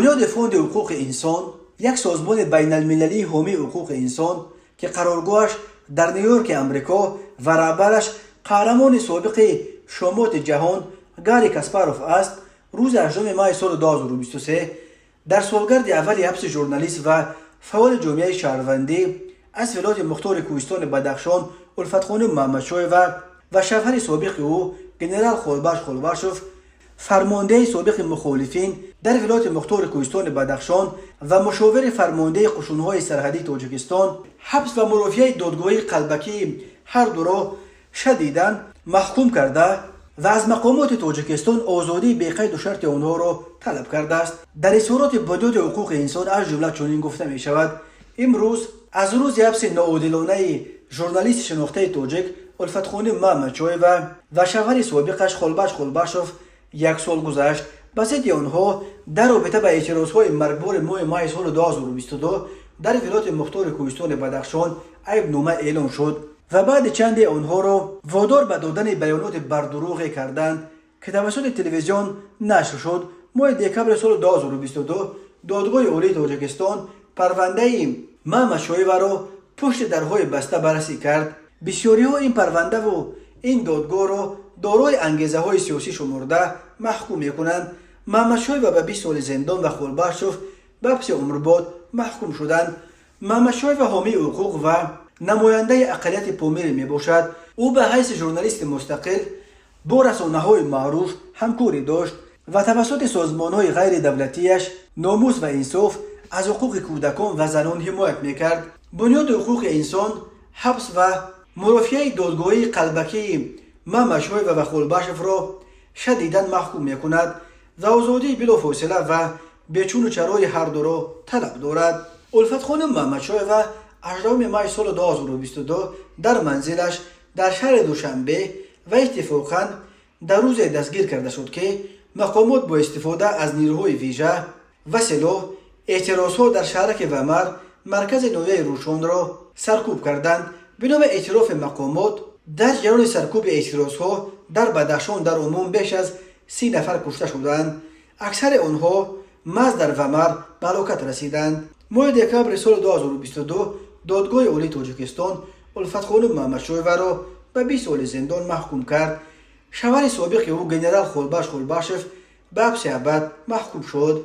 بنیاد فوند حقوق انسان یک سازمان بین المللی حامی حقوق انسان که قرارگاهش در نیویورک امریکا و رهبرش قهرمان سابق شامات جهان گاری کاسپاروف است، روز 8 ماه سال 2023 در سالگرد اول حبس ژورنالیست و فعال جامعه شهروندی از ولایت مختار کوهستان بدخشان الفت خانم محمدشاه و شوهر سابق او گنرال خولباش خولباشوف، فرمانده سابق مخالفین در ولایت مختار کوهستان بدخشان و مشاور فرمانده قشون‌های سرحدی تاجیکستان، حبس و مرافعه دادگاهی قلبکی هر دو را شدیداً محکوم کرده و از مقامات تاجیکستان آزادی بی قید و شرط آنها را طلب کرده است. در اظهارات بنیاد حقوق انسان از جمله چنین گفته می شود: امروز از روز حبس ناعادلانه ژورنالیست شناخته تاجیک الفت خانم محمدشاه و شوهر سابقش خولباش خولباشوف یک سال گذشت. به ضد آنها در رابطه با اعتراضهای مرگبار ماه سال 2022 در ولایت مختار کوهستان بدخشان عیبنامه اعلان شد و بعد چند آنها را وادار به دادن بیانات بردروغ کردند که توسط تلویزیون نشر شد. ماه دکمبر سال 2022 دادگاه عالی تاجیکستان پرونده محمدشاه را پشت درهای بسته بررسی کرد. بسیاری ها این پرونده و این دادگاه را دارای انگیزه های سیاسی شمرده محکوم میکنند. محمدشاه به 20 سال زندان و خولباشوف به حبس عمرباد محکوم شدند. محمدشاه حامی حقوق و نماینده اقلیت پامیر می باشد. او به حیث ژورنالیست مستقل با رسانه‌های معروف همکاری داشت و توسط سازمان‌های غیر دولتیش ناموس و انصاف از حقوق کودکان و زنان حمایت میکرد. بنیاد حقوق انسان حبس و مرافعه دادگاهی قلبکی محمدشاه و خولباشوف را شدیداً محکوم میکند و آزادی بلافاصله و بیچون و چرای هر دو را طلب دارد. الفت خانم محمدشاه و 18 ماه سال 2022 در منزلش در شهر دوشنبه و اتفاقاً در روز دستگیر کرده شد که مقامات با استفاده از نیروهای ویژه و سلاح اعتراضها در شهرک ومر مرکز نویه روشن را سرکوب کردند. بنا به اعتراف مقامات در جریان سرکوب اعتراضها در بدخشان در عموم بیش از 30 نفر کشته شدند. اکثر آنها محض در ومر به هلاکت رسیدند. ماه دکمبر سال 2022 دادگاه عالی تاجیکستان الفت خانم محمدشاه را به 20 سال زندان محکوم کرد. شوهر سابق او گنرال خولباش خولباشوف به حبس ابد محکوم شد.